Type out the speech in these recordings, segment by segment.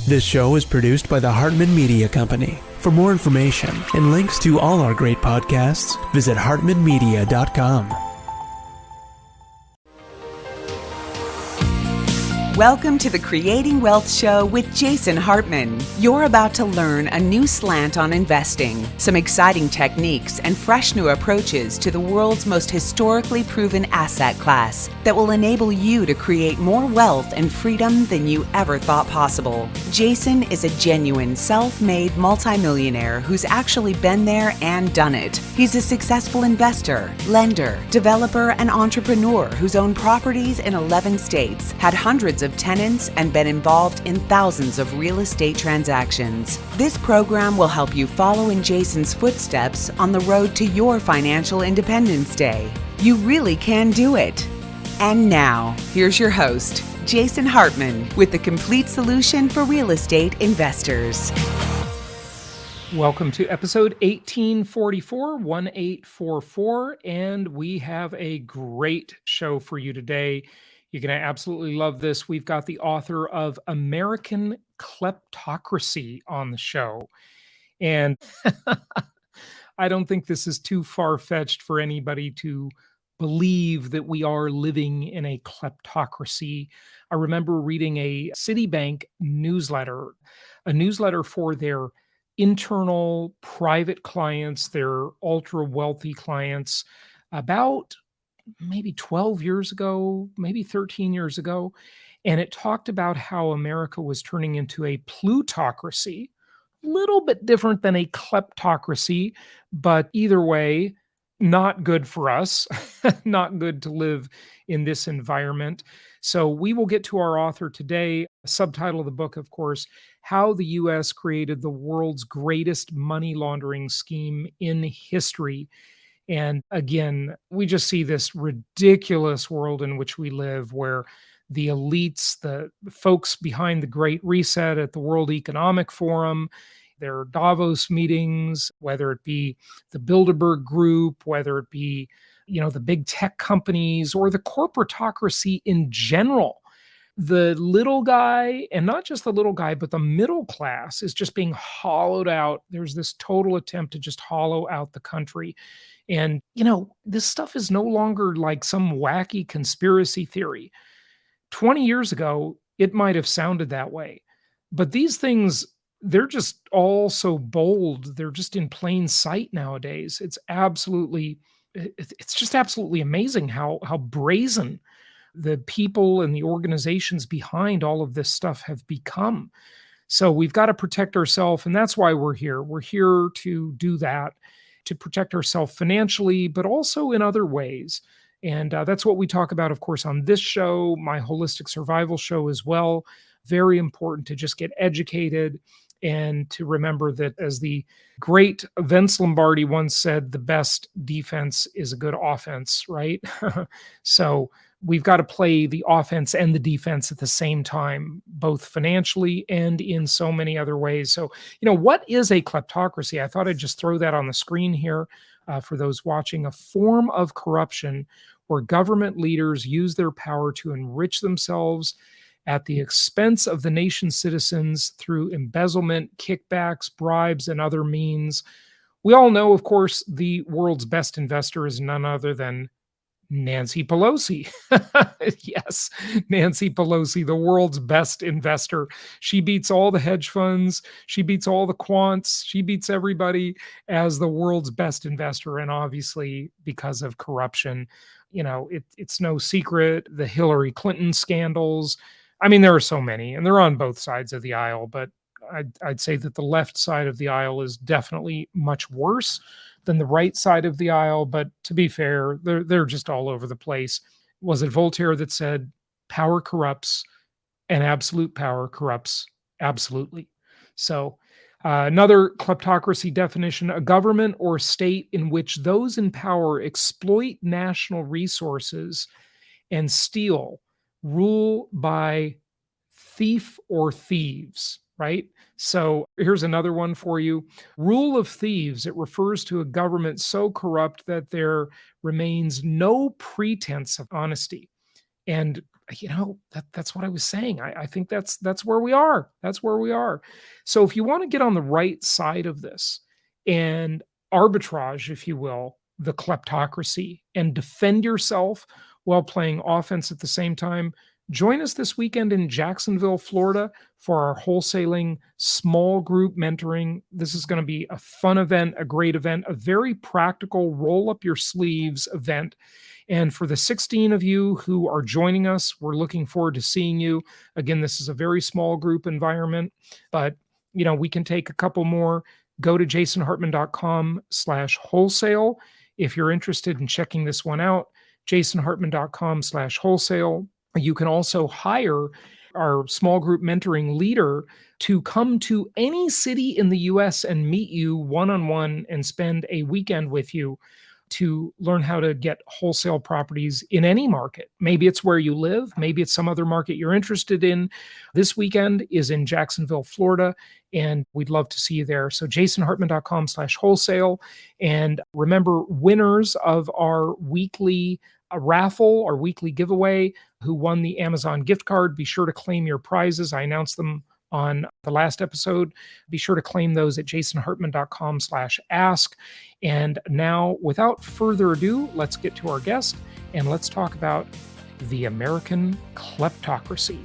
This show is produced by the Hartman Media Company. For more information and links to all our great podcasts, visit hartmanmedia.com. Welcome to the Creating Wealth Show with Jason Hartman. You're about to learn a new slant on investing, some exciting techniques, and fresh new approaches to the world's most historically proven asset class that will enable you to create more wealth and freedom than you ever thought possible. Jason is a genuine self-made multimillionaire who's actually been there and done it. He's a successful investor, lender, developer, and entrepreneur who's owned properties in 11 states, had hundreds of tenants, and been involved in thousands of real estate transactions. This program will help you follow in Jason's footsteps on the road to your financial independence day. You really can do it. And now, here's your host, Jason Hartman, with the complete solution for real estate investors. Welcome to episode 1844, and we have a great show for you today. You're going to absolutely love this. We've got the author of American Kleptocracy on the show. And I don't think this is too far-fetched for anybody to believe that we are living in a kleptocracy. I remember reading a Citibank newsletter, a newsletter for their internal private clients, their ultra-wealthy clients, about maybe 12 years ago, maybe 13 years ago. And it talked about how America was turning into a plutocracy, a little bit different than a kleptocracy, but either way, not good for us, not good to live in this environment. So we will get to our author today. Subtitle of the book, of course, How the U.S. Created the World's Greatest Money Laundering Scheme in History. And again, we just see this ridiculous world in which we live where the elites, the folks behind the Great Reset at the World Economic Forum, their Davos meetings, whether it be the Bilderberg Group, whether it be, the big tech companies or the corporatocracy in general, the little guy, and not just the little guy, but the middle class is just being hollowed out. There's this total attempt to just hollow out the country. And, this stuff is no longer like some wacky conspiracy theory. 20 years ago, it might have sounded that way. But these things, they're just all so bold. They're just in plain sight nowadays. It's just absolutely amazing how brazen the people and the organizations behind all of this stuff have become. So we've got to protect ourselves, and that's why we're here. We're here to do that, to protect ourselves financially, but also in other ways. And that's what we talk about, of course, on this show, my holistic survival show as well. Very important to just get educated and to remember that, as the great Vince Lombardi once said, the best defense is a good offense, right? So we've got to play the offense and the defense at the same time, both financially and in so many other ways. So, what is a kleptocracy? I thought I'd just throw that on the screen here for those watching. A form of corruption where government leaders use their power to enrich themselves at the expense of the nation's citizens through embezzlement, kickbacks, bribes, and other means. We all know, of course, the world's best investor is none other than Nancy Pelosi. Yes, Nancy Pelosi, the world's best investor. She beats all the hedge funds. She beats all the quants. She beats everybody as the world's best investor. And obviously, because of corruption, it's no secret. The Hillary Clinton scandals. I mean, there are so many, and they're on both sides of the aisle, but I'd say that the left side of the aisle is definitely much worse than the right side of the aisle. But to be fair, they're just all over the place. Was it Voltaire that said, power corrupts and absolute power corrupts absolutely? So another kleptocracy definition: a government or state in which those in power exploit national resources and steal, rule by thief or thieves, right? So here's another one for you. Rule of thieves. It refers to a government so corrupt that there remains no pretense of honesty. And that's what I was saying. I think that's where we are. That's where we are. So if you want to get on the right side of this and arbitrage, if you will, the kleptocracy and defend yourself while playing offense at the same time, join us this weekend in Jacksonville, Florida for our wholesaling small group mentoring. This is going to be a fun event, a great event, a very practical roll up your sleeves event. And for the 16 of you who are joining us, we're looking forward to seeing you. Again, this is a very small group environment, but we can take a couple more. Go to jasonhartman.com/wholesale if you're interested in checking this one out. jasonhartman.com/wholesale. You can also hire our small group mentoring leader to come to any city in the US and meet you one-on-one and spend a weekend with you to learn how to get wholesale properties in any market. Maybe it's where you live. Maybe it's some other market you're interested in. This weekend is in Jacksonville, Florida, and we'd love to see you there. So jasonhartman.com/wholesale. And remember, winners of our weekly raffle, our weekly giveaway, who won the Amazon gift card, be sure to claim your prizes. I announced them on the last episode. Be sure to claim those at jasonhartman.com/ask. And now, without further ado, let's get to our guest and let's talk about the American kleptocracy.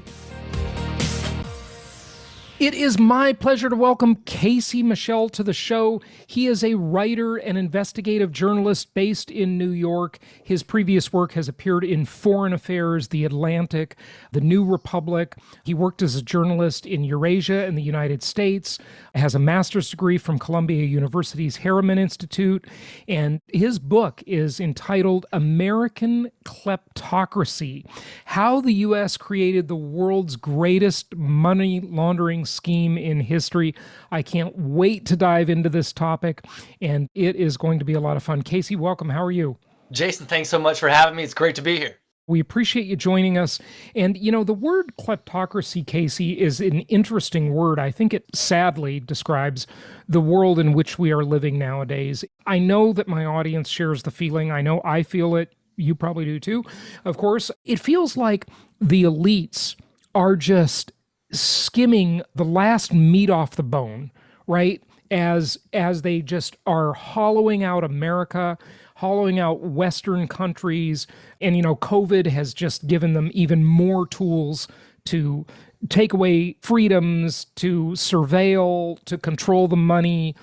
It is my pleasure to welcome Casey Michel to the show. He is a writer and investigative journalist based in New York. His previous work has appeared in Foreign Affairs, The Atlantic, The New Republic. He worked as a journalist in Eurasia and the United States, has a master's degree from Columbia University's Harriman Institute, and his book is entitled American Kleptocracy: How the U.S. Created the World's Greatest Money Laundering Scheme in History. I can't wait to dive into this topic, and it is going to be a lot of fun. Casey, welcome. How are you? Jason, thanks so much for having me. It's great to be here. We appreciate you joining us. And, the word kleptocracy, Casey, is an interesting word. I think it sadly describes the world in which we are living nowadays. I know that my audience shares the feeling. I know I feel it. You probably do too. Of course, it feels like the elites are just skimming the last meat off the bone, right? As they just are hollowing out America, hollowing out Western countries. And, COVID has just given them even more tools to take away freedoms, to surveil, to control the money.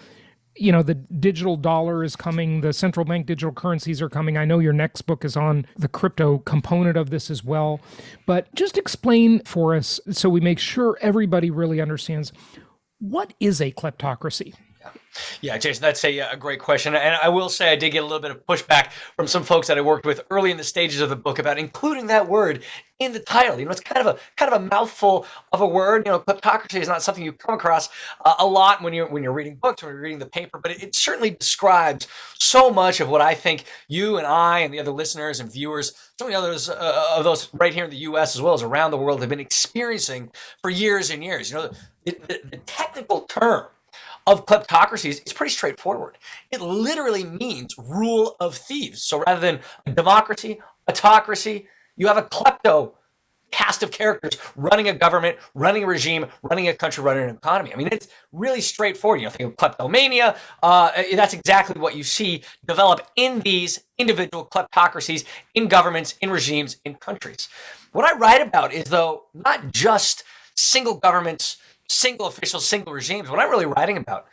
The digital dollar is coming. The central bank digital currencies are coming. I know your next book is on the crypto component of this as well. But just explain for us so we make sure everybody really understands, what is a kleptocracy? Yeah, Jason, that's a great question. And I will say I did get a little bit of pushback from some folks that I worked with early in the stages of the book about including that word in the title. It's kind of a mouthful of a word. Kleptocracy is not something you come across a lot when you're reading books, when you're reading the paper, but it certainly describes so much of what I think you and I and the other listeners and viewers, so many others of those right here in the U.S. as well as around the world, have been experiencing for years and years. The technical term of kleptocracy is pretty straightforward. It literally means rule of thieves. So rather than a democracy, autocracy, you have a klepto cast of characters running a government, running a regime, running a country, running an economy. It's really straightforward. Think of kleptomania. That's exactly what you see develop in these individual kleptocracies, in governments, in regimes, in countries. What I write about is, though, not just single governments, single officials, single regimes. What I'm really writing about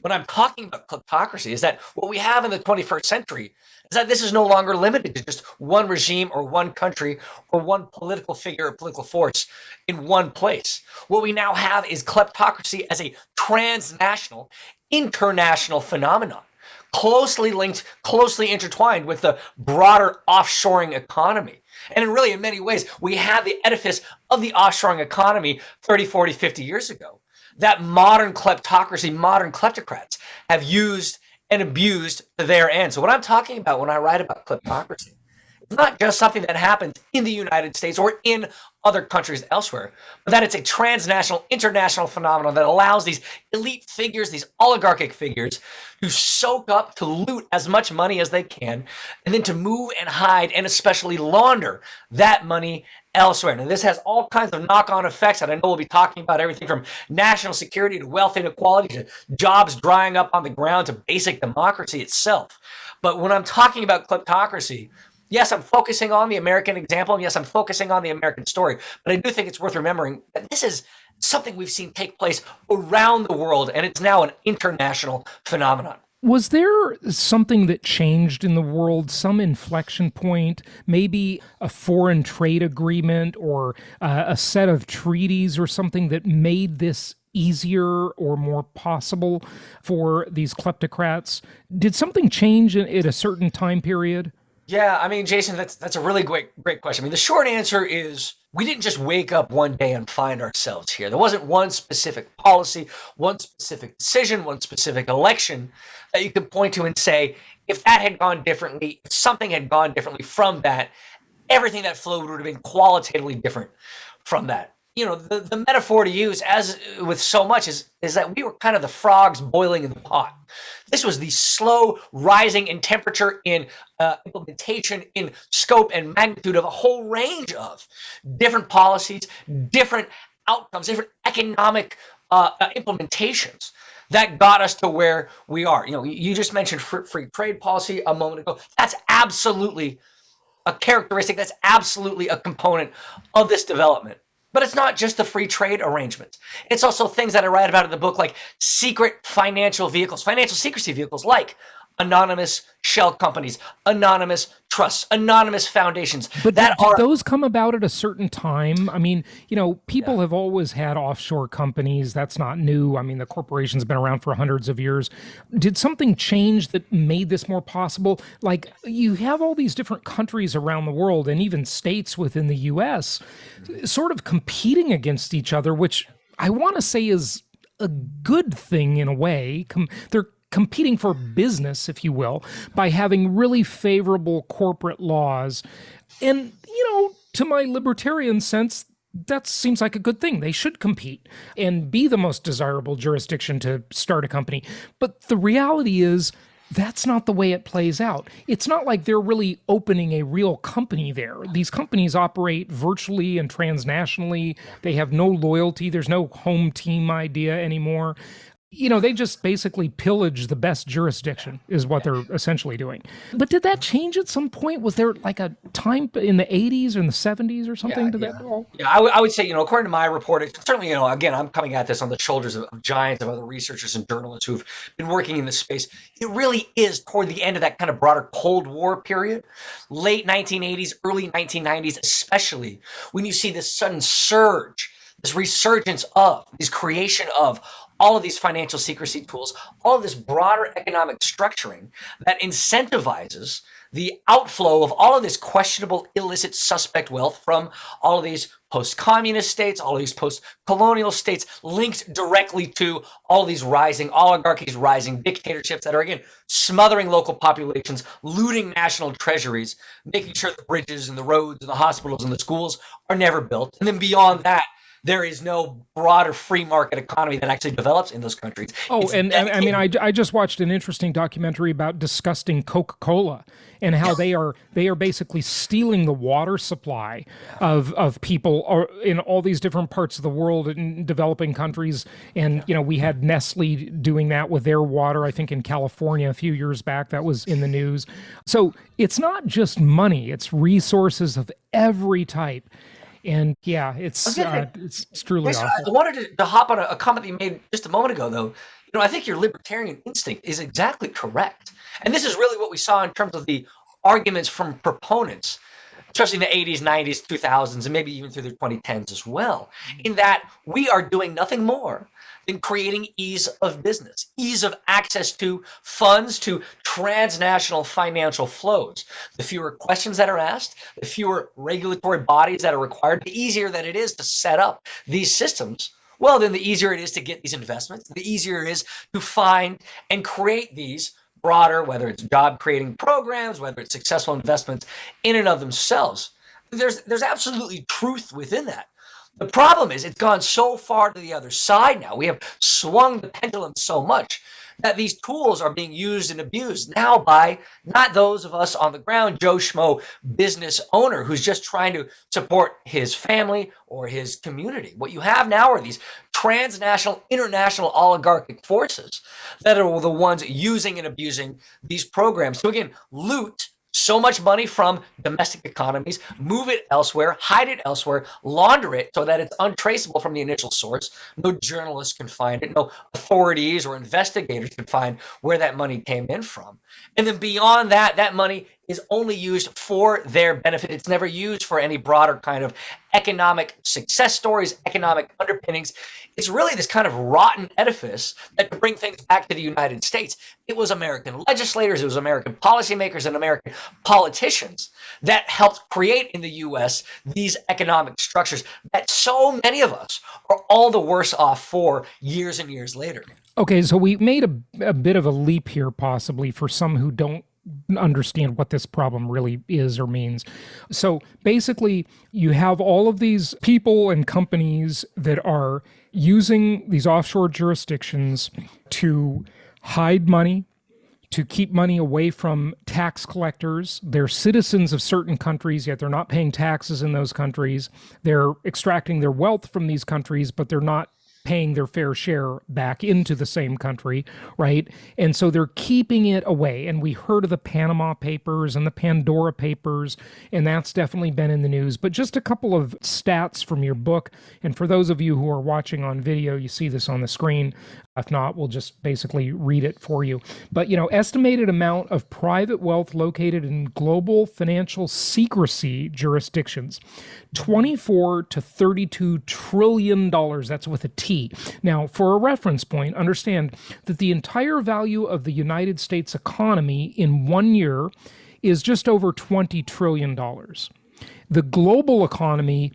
when I'm talking about kleptocracy is that what we have in the 21st century is that this is no longer limited to just one regime or one country or one political figure or political force in one place. What we now have is kleptocracy as a transnational, international phenomenon, closely linked, closely intertwined with the broader offshoring economy. And really, in many ways, we have the edifice of the offshoring economy 30, 40, 50 years ago that modern kleptocracy, modern kleptocrats have used and abused to their end. So what I'm talking about when I write about kleptocracy, it's not just something that happens in the United States or in other countries elsewhere, but that it's a transnational, international phenomenon that allows these elite figures, these oligarchic figures, to soak up, to loot as much money as they can, and then to move and hide and especially launder that money elsewhere. Now, this has all kinds of knock-on effects that I know we'll be talking about, everything from national security to wealth inequality to jobs drying up on the ground to basic democracy itself. But when I'm talking about kleptocracy, yes, I'm focusing on the American example, and yes, I'm focusing on the American story, but I do think it's worth remembering that this is something we've seen take place around the world, and it's now an international phenomenon. Was there something that changed in the world, some inflection point, maybe a foreign trade agreement or a set of treaties or something that made this easier or more possible for these kleptocrats? Did something change at a certain time period? Yeah, I mean, Jason, that's a really great question. I mean, the short answer is we didn't just wake up one day and find ourselves here. There wasn't one specific policy, one specific decision, one specific election that you could point to and say, if that had gone differently, if something had gone differently from that, everything that flowed would have been qualitatively different from that. You know, the metaphor to use, as with so much, is that we were kind of the frogs boiling in the pot. This was the slow rising in temperature, in implementation, in scope and magnitude of a whole range of different policies, different outcomes, different economic implementations that got us to where we are. You know, you just mentioned free trade policy a moment ago. That's absolutely a characteristic, that's absolutely a component of this development. But it's not just the free trade arrangements. It's also things that I write about in the book, like secret financial vehicles, financial secrecy vehicles, like anonymous shell companies, anonymous trusts, anonymous foundations. But did those come about at a certain time? I mean, you know, people have always had offshore companies. That's not new. I mean, the corporation's been around for hundreds of years. Did something change that made this more possible? Like, you have all these different countries around the world and even states within the U.S. sort of competing against each other, which I want to say is a good thing in a way. They're competing for business, if you will, by having really favorable corporate laws. And, you know, to my libertarian sense, that seems like a good thing. They should compete and be the most desirable jurisdiction to start a company. But the reality is, that's not the way it plays out. It's not like they're really opening a real company there. These companies operate virtually and transnationally. They have no loyalty. There's no home team idea anymore. You know, they just basically pillage the best jurisdiction is what they're essentially doing. But did that change at some point? Was there like a time in the 80s or in the 70s or something to that all? Yeah, I would say, you know, according to my report, it's certainly, you know, again, I'm coming at this on the shoulders of giants, of other researchers and journalists who've been working in this space. It really is toward the end of that kind of broader Cold War period, late 1980s, early 1990s, especially when you see this sudden surge, this resurgence of, this creation of all of these financial secrecy tools, all of this broader economic structuring that incentivizes the outflow of all of this questionable, illicit, suspect wealth from all of these post-communist states, all of these post-colonial states, linked directly to all of these rising oligarchies, rising dictatorships that are, again, smothering local populations, looting national treasuries, making sure the bridges and the roads and the hospitals and the schools are never built. And then beyond that, there is no broader free market economy that actually develops in those countries. Oh, and I mean, I just watched an interesting documentary about disgusting Coca-Cola and how they are basically stealing the water supply of people in all these different parts of the world in developing countries. And, you know, we had Nestle doing that with their water, I think in California a few years back. That was in the news. So it's not just money, it's resources of every type. And yeah, it's truly awful. I wanted to hop on a comment that you made just a moment ago, though. You know, I think your libertarian instinct is exactly correct. And this is really what we saw in terms of the arguments from proponents, especially in the 80s, 90s, 2000s, and maybe even through the 2010s as well, in that we are doing nothing more than creating ease of business, ease of access to funds, to transnational financial flows. The fewer questions that are asked, the fewer regulatory bodies that are required, the easier that it is to set up these systems, well, then the easier it is to get these investments, the easier it is to find and create these broader, whether it's job creating programs, whether it's successful investments in and of themselves. There's absolutely truth within that. The problem is it's gone so far to the other side now. We have swung the pendulum so much that these tools are being used and abused now by not those of us on the ground, Joe Schmo business owner who's just trying to support his family or his community. What you have now are these transnational, international oligarchic forces that are the ones using and abusing these programs to, again, loot so much money from domestic economies, move it elsewhere, hide it elsewhere, launder it so that it's untraceable from the initial source. No journalists can find it. No authorities or investigators can find where that money came in from. And then beyond that, that money is only used for their benefit. It's never used for any broader kind of economic success stories, economic underpinnings. It's really this kind of rotten edifice that, to bring things back to the United States, it was American legislators, it was American policymakers and American politicians that helped create in the U.S. these economic structures that so many of us are all the worse off for years and years later. Okay, so we made a bit of a leap here, possibly, for some who don't understand what this problem really is or means. So basically, you have all of these people and companies that are using these offshore jurisdictions to hide money, to keep money away from tax collectors. They're citizens of certain countries, yet they're not paying taxes in those countries. They're extracting their wealth from these countries, but they're not paying their fair share back into the same country, right? And so they're keeping it away. And we heard of the Panama Papers and the Pandora Papers, and that's definitely been in the news. But just a couple of stats from your book. And for those of you who are watching on video, you see this on the screen. If not, we'll just basically read it for you. But, estimated amount of private wealth located in global financial secrecy jurisdictions, $24 to $32 trillion. That's with a T. Now, for a reference point, understand that the entire value of the United States economy in 1 year is just over $20 trillion. The global economy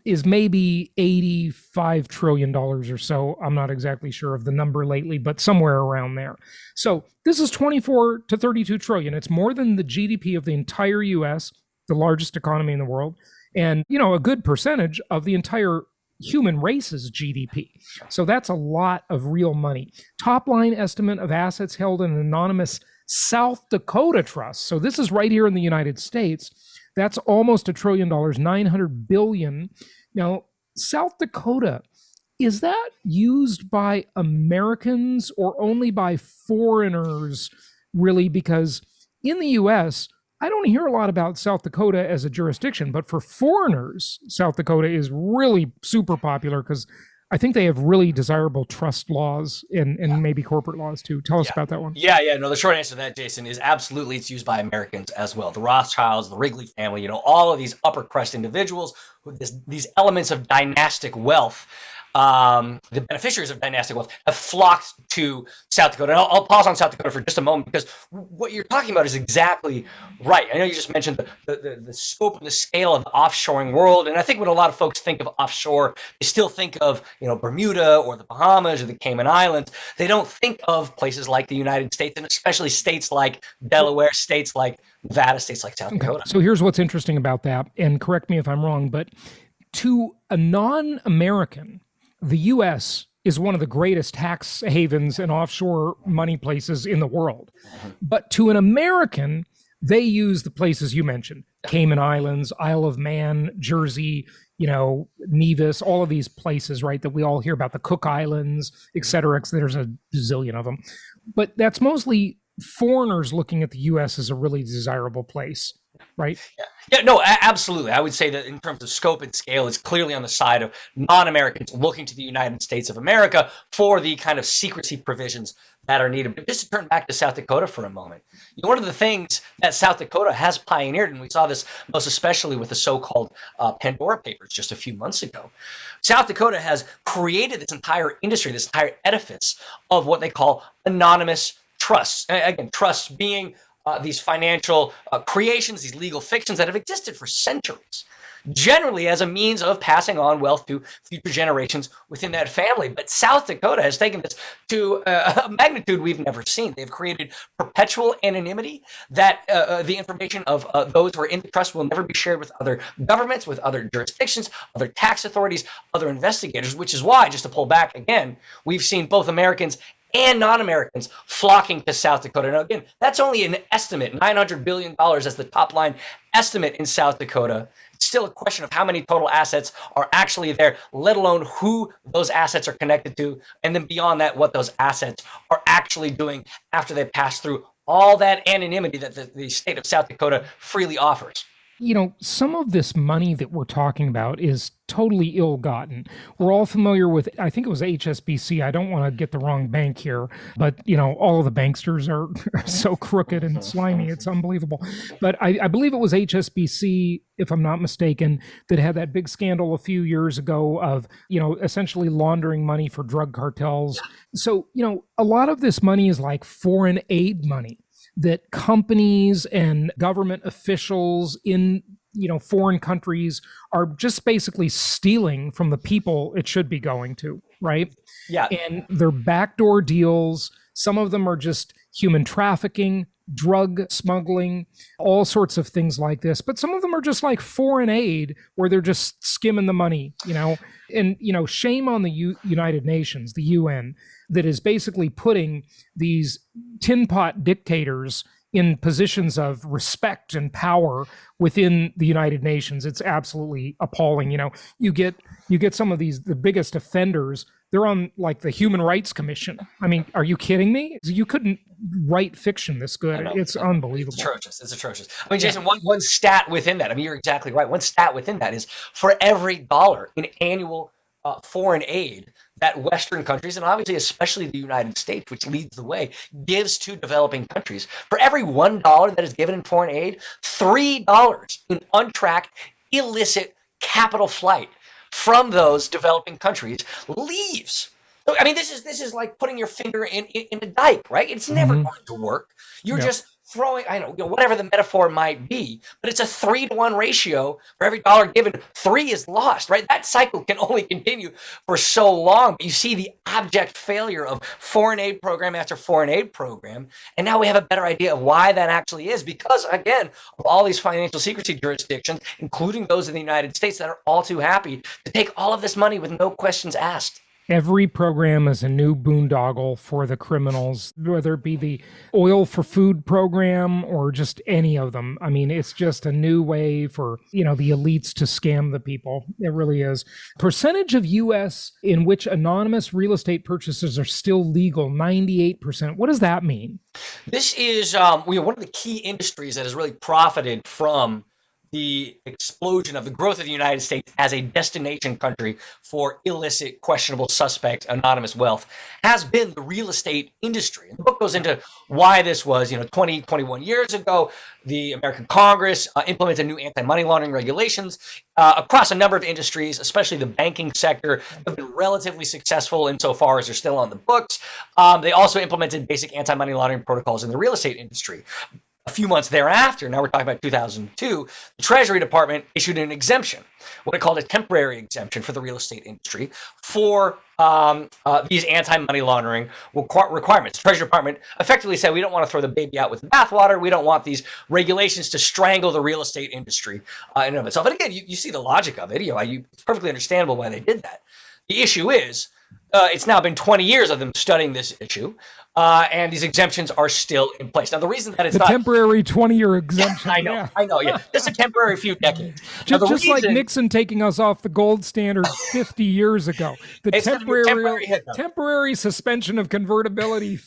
is maybe $85 trillion or so. I'm not exactly sure of the number lately, but somewhere around there. So this is 24 to 32 trillion. It's more than the GDP of the entire US, the largest economy in the world, and a good percentage of the entire human race's GDP. So that's a lot of real money. Top line estimate of assets held in an anonymous South Dakota trust. So this is right here in the United States. That's almost $1 trillion, 900 billion. Now, South Dakota, is that used by Americans or only by foreigners, really? Because in the US, I don't hear a lot about South Dakota as a jurisdiction, but for foreigners, South Dakota is really super popular because I think they have really desirable trust laws and maybe corporate laws too. Tell us about that one. Yeah. No, the short answer to that, Jason, is absolutely it's used by Americans as well. The Rothschilds, the Wrigley family, all of these upper crust individuals with these elements of dynastic wealth. The beneficiaries of dynastic wealth have flocked to South Dakota. And I'll pause on South Dakota for just a moment because what you're talking about is exactly right. I know you just mentioned the scope and the scale of the offshoring world. And I think when a lot of folks think of offshore, they still think of, Bermuda or the Bahamas or the Cayman Islands. They don't think of places like the United States, and especially states like Delaware, states like Nevada, states like South Dakota. So here's what's interesting about that, and correct me if I'm wrong, but to a non-American, the U.S. is one of the greatest tax havens and offshore money places in the world. But to an American, they use the places you mentioned, Cayman Islands, Isle of Man, Jersey, Nevis, all of these places, right, that we all hear about, the Cook Islands, et cetera. There's a zillion of them. But that's mostly foreigners looking at the U.S. as a really desirable place, right? Yeah, no, absolutely. I would say that in terms of scope and scale, it's clearly on the side of non-Americans looking to the United States of America for the kind of secrecy provisions that are needed. But just to turn back to South Dakota for a moment, one of the things that South Dakota has pioneered, and we saw this most especially with the so-called Pandora Papers just a few months ago, South Dakota has created this entire industry, this entire edifice of what they call anonymous trusts. And again, trusts being these financial creations, these legal fictions that have existed for centuries, generally as a means of passing on wealth to future generations within that family. But South Dakota has taken this to a magnitude we've never seen. They've created perpetual anonymity that the information of those who are in the trust will never be shared with other governments, with other jurisdictions, other tax authorities, other investigators, which is why, just to pull back again, we've seen both Americans and non-Americans flocking to South Dakota. Now, again, that's only an estimate, $900 billion as the top line estimate in South Dakota. It's still a question of how many total assets are actually there, let alone who those assets are connected to, and then beyond that, what those assets are actually doing after they pass through all that anonymity that the state of South Dakota freely offers. You know, some of this money that we're talking about is totally ill-gotten. We're all familiar with, I think it was HSBC. I don't want to get the wrong bank here, but, you know, all of the banksters are so crooked and slimy. It's unbelievable. But I believe it was HSBC, if I'm not mistaken, that had that big scandal a few years ago of, you know, essentially laundering money for drug cartels. So, you know, a lot of this money is like foreign aid money that companies and government officials in, you know, foreign countries are just basically stealing from the people it should be going to, right? Yeah. And they're backdoor deals. Some of them are just human trafficking, drug smuggling, all sorts of things like this. But some of them are just like foreign aid where they're just skimming the money, you know. And, you know, shame on the United Nations, the UN, that is basically putting these tin pot dictators in positions of respect and power within the United Nations. It's absolutely appalling. You know, you get some of these, the biggest offenders, they're on like the Human Rights Commission. I mean, are you kidding me? You couldn't write fiction this good. It's unbelievable. It's atrocious. I mean, Jason, one stat within that, I mean, you're exactly right. One stat within that is for every dollar in annual foreign aid that Western countries, and obviously especially the United States, which leads the way, gives to developing countries. For every $1 that is given in foreign aid, $3 in untracked, illicit capital flight from those developing countries leaves. I mean, this is like putting your finger in a dike, right? It's never going to work. You're just throwing, I don't know, whatever the metaphor might be, but it's a 3-to-1 ratio. For every dollar given, 3 is lost, right? That cycle can only continue for so long. But you see the abject failure of foreign aid program after foreign aid program. And now we have a better idea of why that actually is, because, again, of all these financial secrecy jurisdictions, including those in the United States, that are all too happy to take all of this money with no questions asked. Every program is a new boondoggle for the criminals, whether it be the oil for food program or just any of them. I mean, it's just a new way for, you know, the elites to scam the people. It really is. Percentage of U.S. in which anonymous real estate purchases are still legal, 98%. What does that mean? This is one of the key industries that has really profited from the explosion of the growth of the United States as a destination country for illicit, questionable, suspect, anonymous wealth has been the real estate industry. And the book goes into why this was. 21 years ago, the American Congress implemented new anti-money laundering regulations across a number of industries, especially the banking sector, have been relatively successful insofar as they're still on the books. They also implemented basic anti-money laundering protocols in the real estate industry. A few months thereafter, now we're talking about 2002, the Treasury Department issued an exemption, what it called a temporary exemption for the real estate industry for these anti-money laundering requirements. The Treasury Department effectively said, we don't want to throw the baby out with the bathwater. We don't want these regulations to strangle the real estate industry in and of itself. And again, you see the logic of it. It's perfectly understandable why they did that. The issue is, it's now been 20 years of them studying this issue, and these exemptions are still in place. Now, the reason that it's not temporary 20-year exemption. Yeah, I know. Just a temporary few decades. Just like Nixon taking us off the gold standard 50 years ago. The temporary suspension of convertibility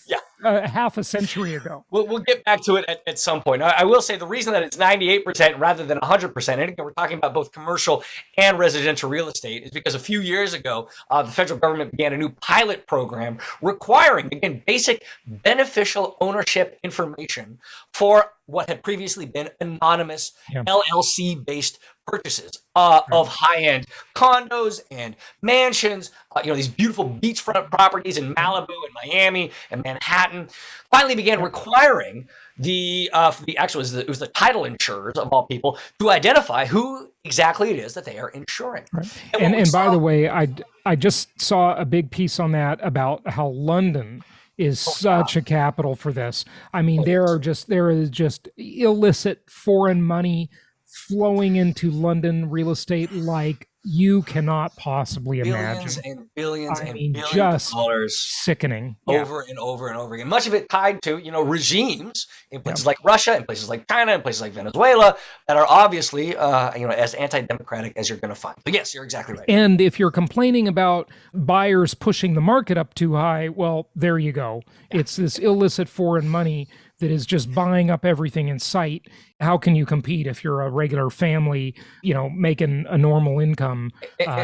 half a century ago. We'll get back to it at some point. I will say the reason that it's 98% rather than 100%, and again, we're talking about both commercial and residential real estate, is because a few years ago, the federal government began a new pilot program requiring, again, basic beneficial ownership information for what had previously been anonymous LLC-based purchases of high-end condos and mansions, these beautiful beachfront properties in Malibu and Miami and Manhattan, finally began requiring it was the title insurers of all people to identify who exactly it is that they are insuring. Right. And by the way, I just saw a big piece on that about how London is such a capital for this. I mean, there is just illicit foreign money flowing into London real estate like you cannot possibly Billions imagine. and billions I and mean, billions of just dollars sickening. Yeah. over and over and over again. Much of it tied to, regimes in Yeah. places like Russia, in places like China, in places like Venezuela that are obviously, as anti-democratic as you're going to find. But yes, you're exactly right. And if you're complaining about buyers pushing the market up too high, well, there you go. It's this illicit foreign money that is just buying up everything in sight. How can you compete if you're a regular family, making a normal income,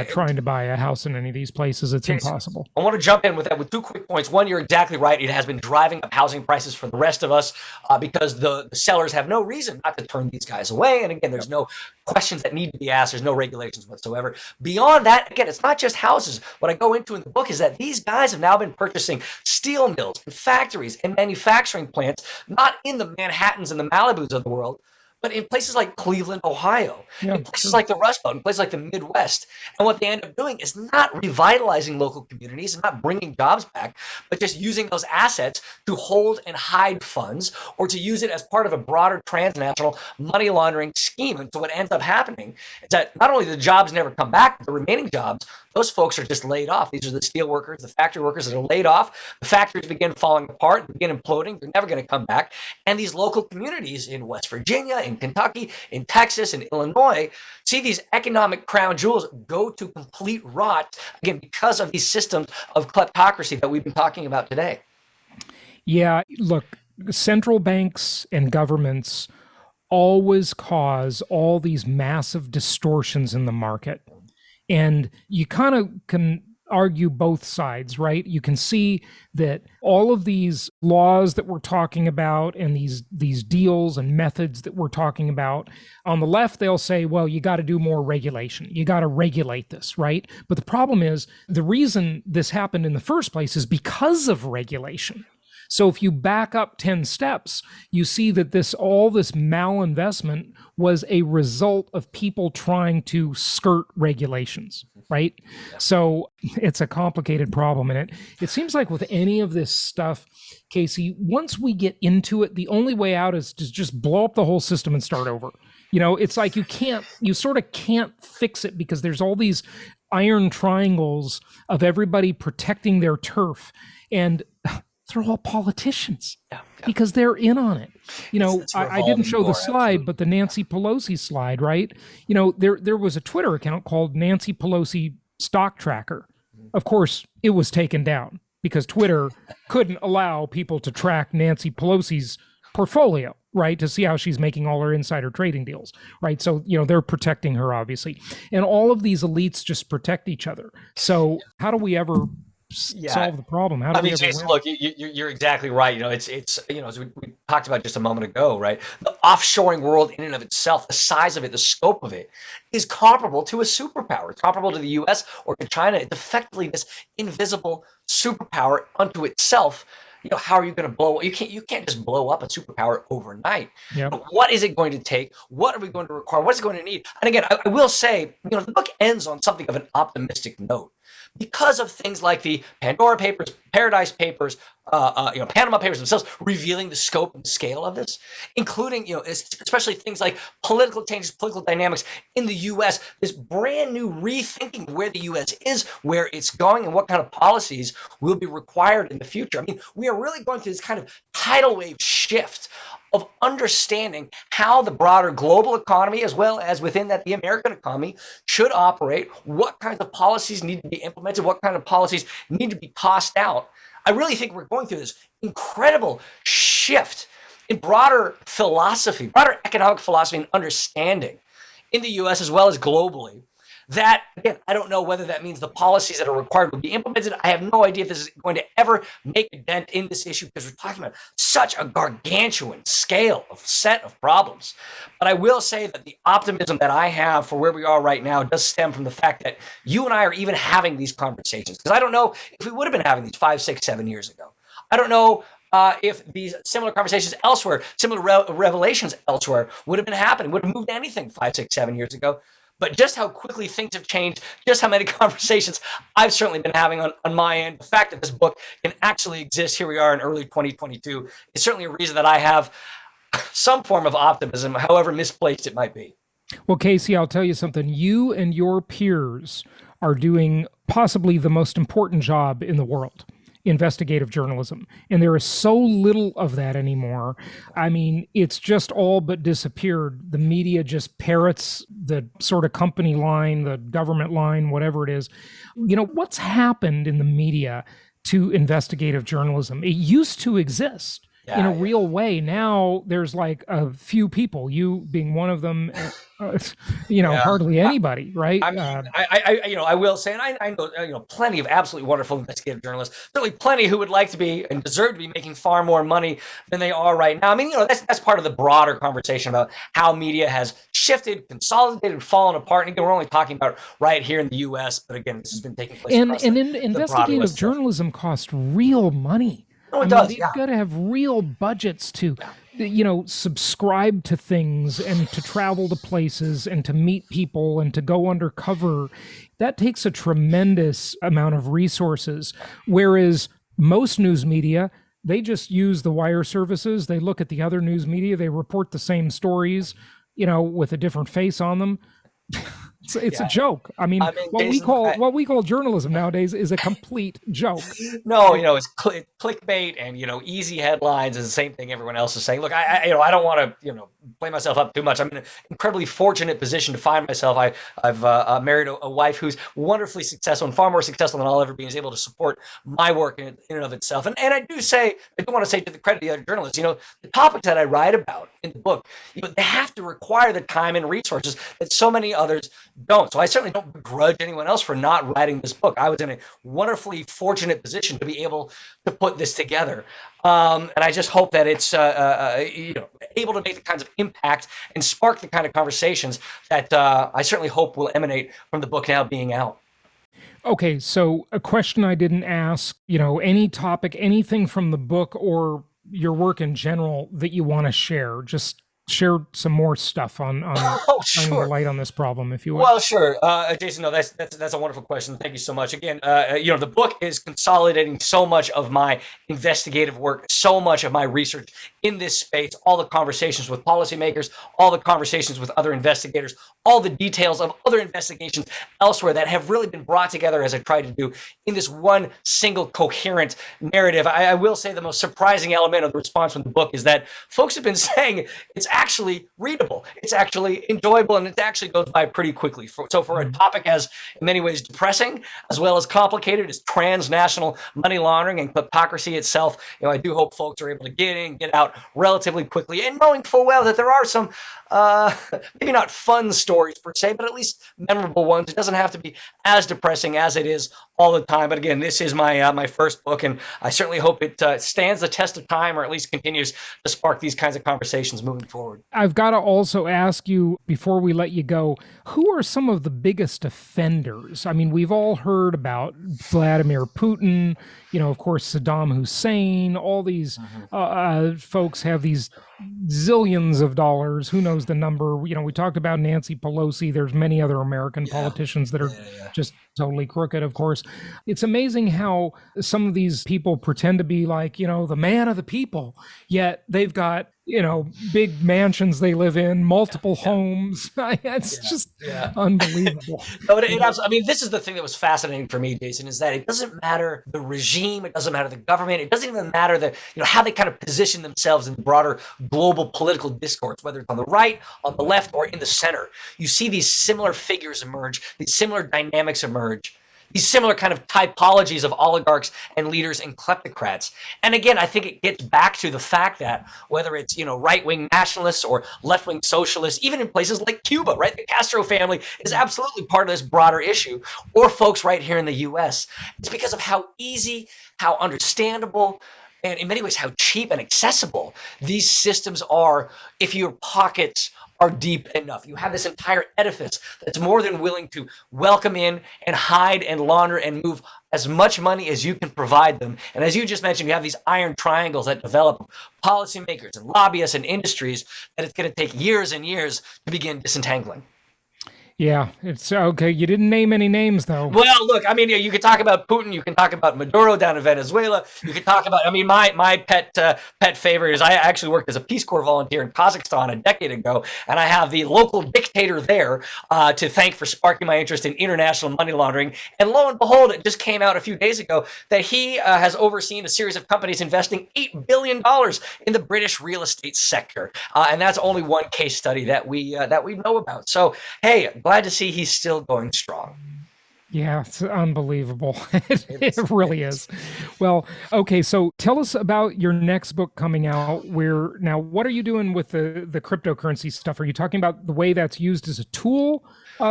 trying to buy a house in any of these places? It's impossible. I want to jump in with that with 2 quick points. One, you're exactly right. It has been driving up housing prices for the rest of us because the sellers have no reason not to turn these guys away. And again, there's no questions that need to be asked. There's no regulations whatsoever. Beyond that, again, it's not just houses. What I go into in the book is that these guys have now been purchasing steel mills and factories and manufacturing plants, not in the Manhattans and the Malibus of the world, but in places like Cleveland, Ohio, in places like the Rust Belt, in places like the Midwest. And what they end up doing is not revitalizing local communities and not bringing jobs back, but just using those assets to hold and hide funds or to use it as part of a broader transnational money laundering scheme. And so what ends up happening is that not only the jobs never come back, but the remaining jobs, those folks are just laid off. These are the steel workers, the factory workers that are laid off. The factories begin falling apart, begin imploding. They're never going to come back. And these local communities in West Virginia, in Kentucky, in Texas, in Illinois, see these economic crown jewels go to complete rot, again, because of these systems of kleptocracy that we've been talking about today. Yeah, look, central banks and governments always cause all these massive distortions in the market. And you kind of can argue both sides, right? You can see that all of these laws that we're talking about and these deals and methods that we're talking about, on the left, they'll say, well, you got to do more regulation. You got to regulate this, right? But the problem is the reason this happened in the first place is because of regulation. So if you back up 10 steps, you see that all this malinvestment was a result of people trying to skirt regulations, right? Yeah. So it's a complicated problem. And it seems like with any of this stuff, Casey, once we get into it, the only way out is to just blow up the whole system and start over. It's like you sort of can't fix it because there's all these iron triangles of everybody protecting their turf. And they're all politicians because they're in on it. I didn't show the slide, but the Nancy Pelosi slide, right? There was a Twitter account called Nancy Pelosi Stock Tracker. Of course, it was taken down because Twitter couldn't allow people to track Nancy Pelosi's portfolio, right? To see how she's making all her insider trading deals, right? So, they're protecting her, obviously. And all of these elites just protect each other. So how do we ever solve the problem? How do we ever Jason, win? look, you're exactly right. It's as we talked about just a moment ago, right? The offshoring world in and of itself, the size of it, the scope of it is comparable to a superpower. It's comparable to the US or to China. It's effectively this invisible superpower unto itself. How are you going to blow? You can't just blow up a superpower overnight. Yep. What is it going to take? What are we going to require? What is it going to need? And again, I will say, the book ends on something of an optimistic note. Because of things like the Pandora Papers, Paradise Papers, Panama Papers themselves, revealing the scope and scale of this, including, especially things like political changes, political dynamics in the U.S., this brand new rethinking of where the U.S. is, where it's going, and what kind of policies will be required in the future. I mean, we are really going through this kind of tidal wave shift of understanding how the broader global economy, as well as within that the American economy, should operate, what kinds of policies need to be implemented, what kind of policies need to be tossed out. I really think we're going through this incredible shift in broader philosophy, broader economic philosophy and understanding in the U.S. as well as globally. That, again, I don't know whether that means the policies that are required will be implemented. I have no idea if this is going to ever make a dent in this issue because we're talking about such a gargantuan scale of set of problems. But I will say that the optimism that I have for where we are right now does stem from the fact that you and I are even having these conversations. Because I don't know if we would have been having these 5, 6, 7 years ago. I don't know if these similar conversations elsewhere, similar revelations elsewhere would have been happening, would have moved anything 5, 6, 7 years ago. But just how quickly things have changed, just how many conversations I've certainly been having on my end, the fact that this book can actually exist, here we are in early 2022, is certainly a reason that I have some form of optimism, however misplaced it might be. Well, Casey, I'll tell you something. You and your peers are doing possibly the most important job in the world, investigative journalism. And there is so little of that anymore. I mean, it's just all but disappeared. The media just parrots the sort of company line, the government line, whatever it is. What's happened in the media to investigative journalism? It used to exist in a real way. Now there's like a few people, you being one of them, hardly anybody, right? I mean, I will say, and I know, plenty of absolutely wonderful investigative journalists, certainly plenty who would like to be and deserve to be making far more money than they are right now. I mean, that's part of the broader conversation about how media has shifted, consolidated, fallen apart. And again, we're only talking about right here in the U.S., but again, this has been taking place. Investigative journalism costs real money. No, it does. They've got to have real budgets to, subscribe to things and to travel to places and to meet people and to go undercover. That takes a tremendous amount of resources. Whereas most news media, they just use the wire services. They look at the other news media. They report the same stories, with a different face on them. It's a joke. I mean, what we call journalism nowadays is a complete joke. No, it's clickbait and easy headlines is the same thing everyone else is saying. Look, I don't want to play myself up too much. I'm in an incredibly fortunate position to find myself. I've married a wife who's wonderfully successful and far more successful than I'll ever be, and is able to support my work in and of itself. And I do want to say to the credit of the other journalists, the topics that I write about in the book, they have to require the time and resources that so many others don't. So I certainly don't begrudge anyone else for not writing this book. I was in a wonderfully fortunate position to be able to put this together. And I just hope that it's able to make the kinds of impact and spark the kind of conversations that I certainly hope will emanate from the book now being out. Okay, so a question I didn't ask, any topic, anything from the book or your work in general that you want to share, just share some more stuff on shining the light on this problem, if you will. Well, sure. Jason, no, that's a wonderful question. Thank you so much. Again, the book is consolidating so much of my investigative work, so much of my research in this space, all the conversations with policymakers, all the conversations with other investigators, all the details of other investigations elsewhere that have really been brought together as I tried to do in this one single coherent narrative. I will say the most surprising element of the response from the book is that folks have been saying it's actually readable, it's actually enjoyable, and it actually goes by pretty quickly. So for a topic as in many ways depressing as well as complicated as transnational money laundering and kleptocracy itself, I do hope folks are able to get in, get out relatively quickly, and knowing full well that there are some maybe not fun stories per se, but at least memorable ones. It doesn't have to be as depressing as it is all the time. But again, this is my first book, and I certainly hope it stands the test of time, or at least continues to spark these kinds of conversations moving forward. I've got to also ask you, before we let you go, who are some of the biggest offenders? I mean, we've all heard about Vladimir Putin, of course, Saddam Hussein, all these folks have these zillions of dollars. Who knows the number? We talked about Nancy Pelosi. There's many other American politicians that are just totally crooked, of course. It's amazing how some of these people pretend to be like, the man of the people, yet they've got, big mansions they live in, multiple homes. It's just unbelievable. This is the thing that was fascinating for me, Jason, is that it doesn't matter the regime, it doesn't matter the government, it doesn't even matter how they kind of position themselves in the broader global political discourse, whether it's on the right, on the left, or in the center. You see these similar figures emerge, these similar dynamics emerge, these similar kind of typologies of oligarchs and leaders and kleptocrats. And again, I think it gets back to the fact that whether it's, right-wing nationalists or left-wing socialists, even in places like Cuba, right? The Castro family is absolutely part of this broader issue, or folks right here in the U.S. It's because of how easy, how understandable, and in many ways how cheap and accessible these systems are if your pockets are deep enough. You have this entire edifice that's more than willing to welcome in and hide and launder and move as much money as you can provide them. And as you just mentioned, you have these iron triangles that develop policymakers and lobbyists and industries that it's going to take years and years to begin disentangling. Yeah, it's okay. You didn't name any names, though. Well, look, I mean, you could talk about Putin. You can talk about Maduro down in Venezuela. You could talk about, I mean, my pet favorite is I actually worked as a Peace Corps volunteer in Kazakhstan a decade ago, and I have the local dictator there to thank for sparking my interest in international money laundering. And lo and behold, it just came out a few days ago that he has overseen a series of companies investing $8 billion in the British real estate sector. And that's only one case study that we know about. So, hey, glad to see he's still going strong. Yeah, it's unbelievable. It really is. Well, okay, so tell us about your next book coming out. Now, what are you doing with the cryptocurrency stuff? Are you talking about the way that's used as a tool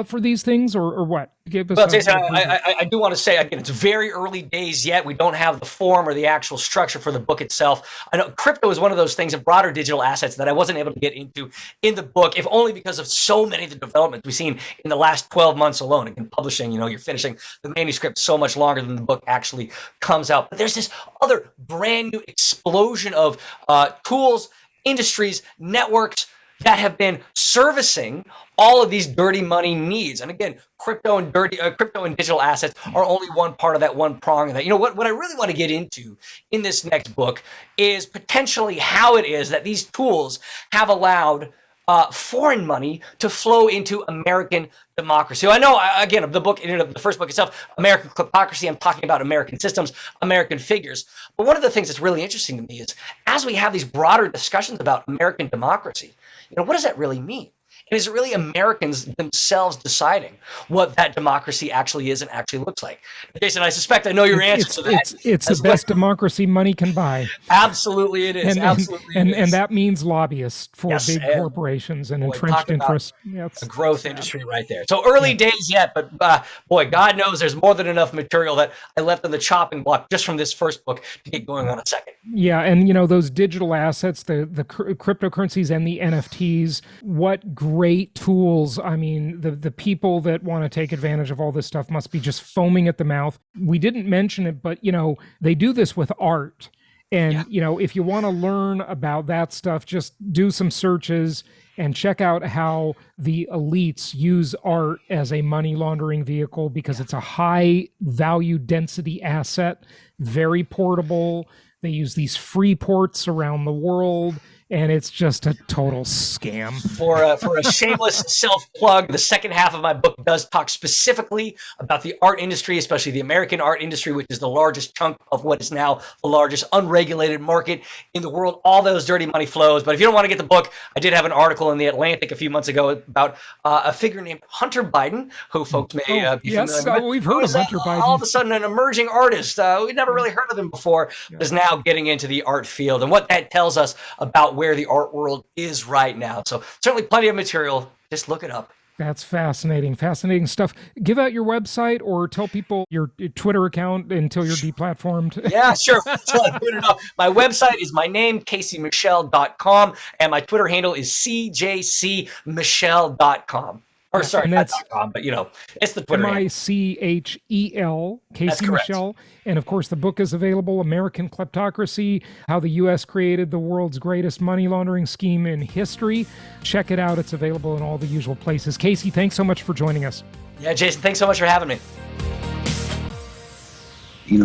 for these things, or what? Give us Well, Jason, I do want to say, again, it's very early days yet. We don't have the form or the actual structure for the book itself. I know crypto is one of those things and broader digital assets that I wasn't able to get into in the book, if only because of so many of the developments we've seen in the last 12 months alone. Again, publishing, you're finishing the manuscript so much longer than the book actually comes out. But there's this other brand new explosion of tools, industries, networks that have been servicing all of these dirty money needs. And again, crypto and digital assets are only one part of that one prong of that. What I really want to get into in this next book is potentially how it is that these tools have allowed foreign money to flow into American democracy. I know, again, the first book itself, American Kleptocracy, I'm talking about American systems, American figures. But one of the things that's really interesting to me is as we have these broader discussions about American democracy, what does that really mean? And is it really Americans themselves deciding what that democracy actually is and actually looks like? Jason, I suspect I know your answer to that. It's the best democracy money can buy. Absolutely it is. And that means lobbyists for big corporations and entrenched interests. A growth industry right there. So early days yet, but boy, God knows there's more than enough material that I left on the chopping block just from this first book to get going on a second. Yeah, and those digital assets, the cryptocurrencies and the NFTs, what great tools. I mean, the people that want to take advantage of all this stuff must be just foaming at the mouth. We didn't mention it, but they do this with art. And if you want to learn about that stuff, just do some searches and check out how the elites use art as a money laundering vehicle, because it's a high value density asset, very portable. They use these free ports around the world, and it's just a total scam. For a shameless self-plug, the second half of my book does talk specifically about the art industry, especially the American art industry, which is the largest chunk of what is now the largest unregulated market in the world. All those dirty money flows. But if you don't want to get the book, I did have an article in The Atlantic a few months ago about a figure named Hunter Biden, who folks may be familiar with. We've heard of Hunter Biden. All of a sudden, an emerging artist. We'd never really heard of him before, but is now getting into the art field. And what that tells us about where the art world is right now. So certainly plenty of material. Just look it up. That's fascinating stuff. Give out your website or tell people your Twitter account until you're deplatformed. Yeah, sure. My website is my name, CaseyMichel.com, and my Twitter handle is CJCMichel.com. Or sorry, that's not .com, but it's the Twitter handle. Michel, Casey Michel. And of course, the book is available, American Kleptocracy, How the U.S. Created the World's Greatest Money Laundering Scheme in History. Check it out. It's available in all the usual places. Casey, thanks so much for joining us. Yeah, Jason, thanks so much for having me.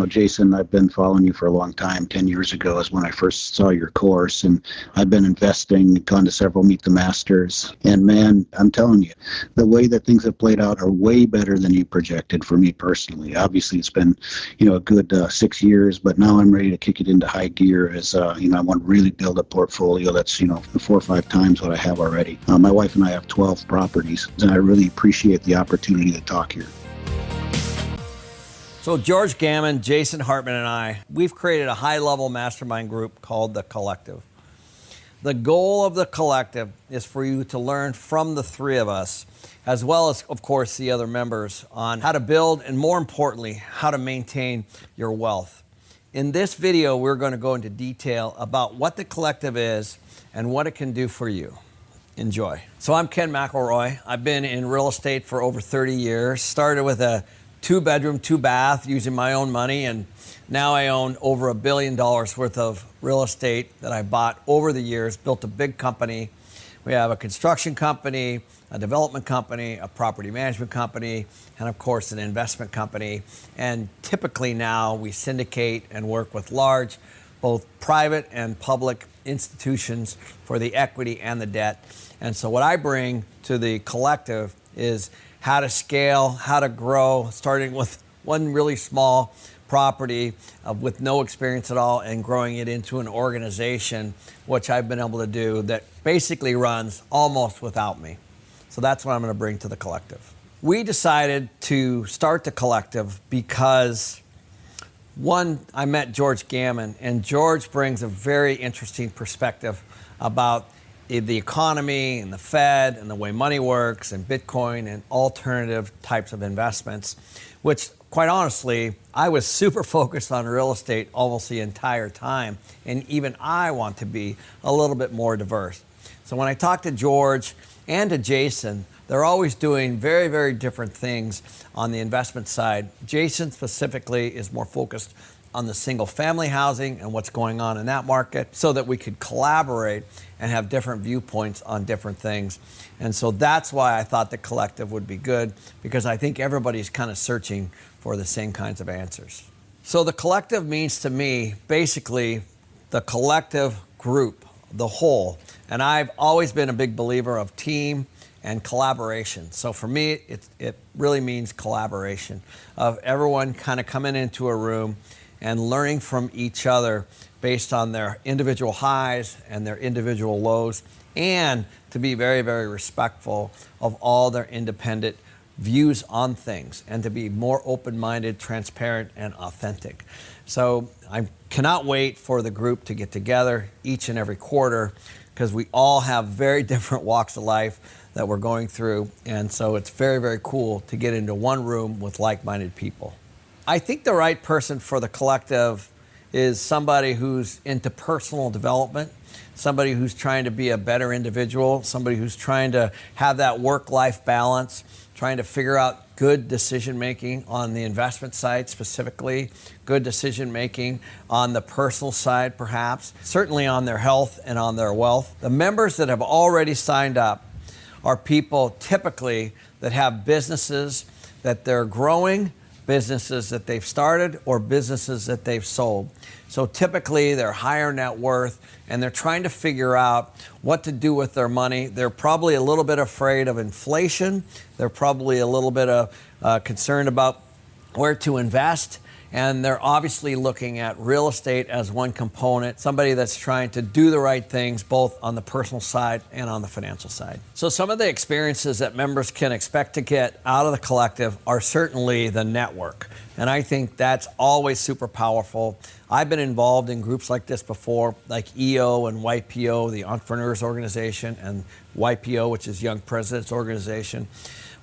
Jason, I've been following you for a long time. 10 years ago is when I first saw your course, and I've been investing, gone to several Meet the Masters. And man, I'm telling you, the way that things have played out are way better than you projected for me personally. Obviously, it's been, a good 6 years, but now I'm ready to kick it into high gear as, I want to really build a portfolio that's, 4 or 5 times what I have already. My wife and I have 12 properties, and I really appreciate the opportunity to talk here. So George Gammon, Jason Hartman, and I, we've created a high-level mastermind group called The Collective. The goal of The Collective is for you to learn from the three of us, as well as, of course, the other members, on how to build and, more importantly, how to maintain your wealth. In this video, we're going to go into detail about what The Collective is and what it can do for you. Enjoy. So I'm Ken McElroy. I've been in real estate for over 30 years, started with a 2-bedroom, 2-bath using my own money, and now I own over $1 billion worth of real estate that I bought over the years, built a big company We have a construction company, a development company, a property management company, and of course an investment company. And typically now we syndicate and work with large, both private and public institutions for the equity and the debt. And so what I bring to the collective is how to scale, how to grow, starting with one really small property with no experience at all and growing it into an organization, which I've been able to do that basically runs almost without me. So that's what I'm going to bring to the collective. We decided to start the collective because, one, I met George Gammon, and George brings a very interesting perspective about the economy and the Fed and the way money works and Bitcoin and alternative types of investments, which quite honestly, I was super focused on real estate almost the entire time, and even I want to be a little bit more diverse. So when I talk to George and to Jason, they're always doing very, very different things on the investment side. Jason specifically is more focused on the single family housing and what's going on in that market so that we could collaborate and have different viewpoints on different things. And so that's why I thought the collective would be good, because I think everybody's kind of searching for the same kinds of answers. So the collective means to me basically the collective group, the whole. And I've always been a big believer of team and collaboration. So for me, it really means collaboration of everyone kind of coming into a room and learning from each other based on their individual highs and their individual lows, and to be very, very respectful of all their independent views on things, and to be more open-minded, transparent, and authentic. So I cannot wait for the group to get together each and every quarter, because we all have very different walks of life that we're going through, and so it's very, very cool to get into one room with like-minded people. I think the right person for the collective is somebody who's into personal development, somebody who's trying to be a better individual, somebody who's trying to have that work-life balance, trying to figure out good decision-making on the investment side specifically, good decision-making on the personal side perhaps, certainly on their health and on their wealth. The members that have already signed up are people typically that have businesses that they're growing, businesses that they've started, or businesses that they've sold. So typically they're higher net worth and they're trying to figure out what to do with their money. They're probably a little bit afraid of inflation. They're probably a little bit concerned about where to invest. And they're obviously looking at real estate as one component, somebody that's trying to do the right things both on the personal side and on the financial side. So some of the experiences that members can expect to get out of the collective are certainly the network. And I think that's always super powerful. I've been involved in groups like this before, like EO and YPO, the Entrepreneurs Organization, and YPO, which is Young Presidents Organization,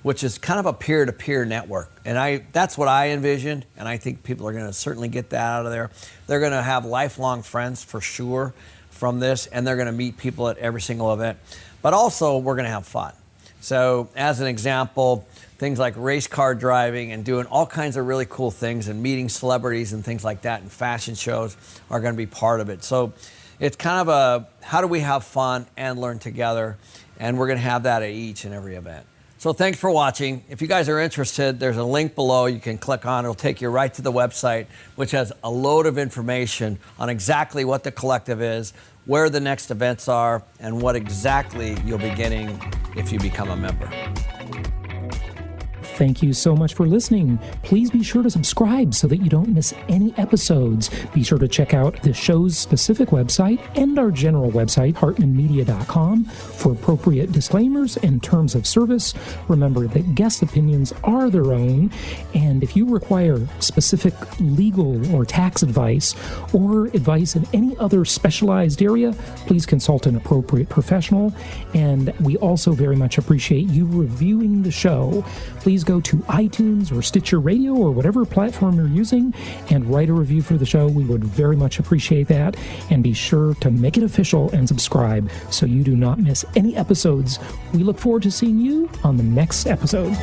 which is kind of a peer-to-peer network. And that's what I envisioned, and I think people are going to certainly get that out of there. They're going to have lifelong friends for sure from this, and they're going to meet people at every single event. But also, we're going to have fun. So as an example, things like race car driving and doing all kinds of really cool things and meeting celebrities and things like that, and fashion shows are going to be part of it. So it's kind of a, how do we have fun and learn together? And we're going to have that at each and every event. So thanks for watching. If you guys are interested, there's a link below you can click on. It'll take you right to the website, which has a load of information on exactly what the collective is, where the next events are, and what exactly you'll be getting if you become a member. Thank you so much for listening. Please be sure to subscribe so that you don't miss any episodes. Be sure to check out the show's specific website and our general website, hartmanmedia.com, for appropriate disclaimers and terms of service. Remember that guest opinions are their own, and if you require specific legal or tax advice or advice in any other specialized area, please consult an appropriate professional. And we also very much appreciate you reviewing the show. Please go to iTunes or Stitcher Radio or whatever platform you're using and write a review for the show. We would very much appreciate that. And be sure to make it official and subscribe so you do not miss any episodes. We look forward to seeing you on the next episode.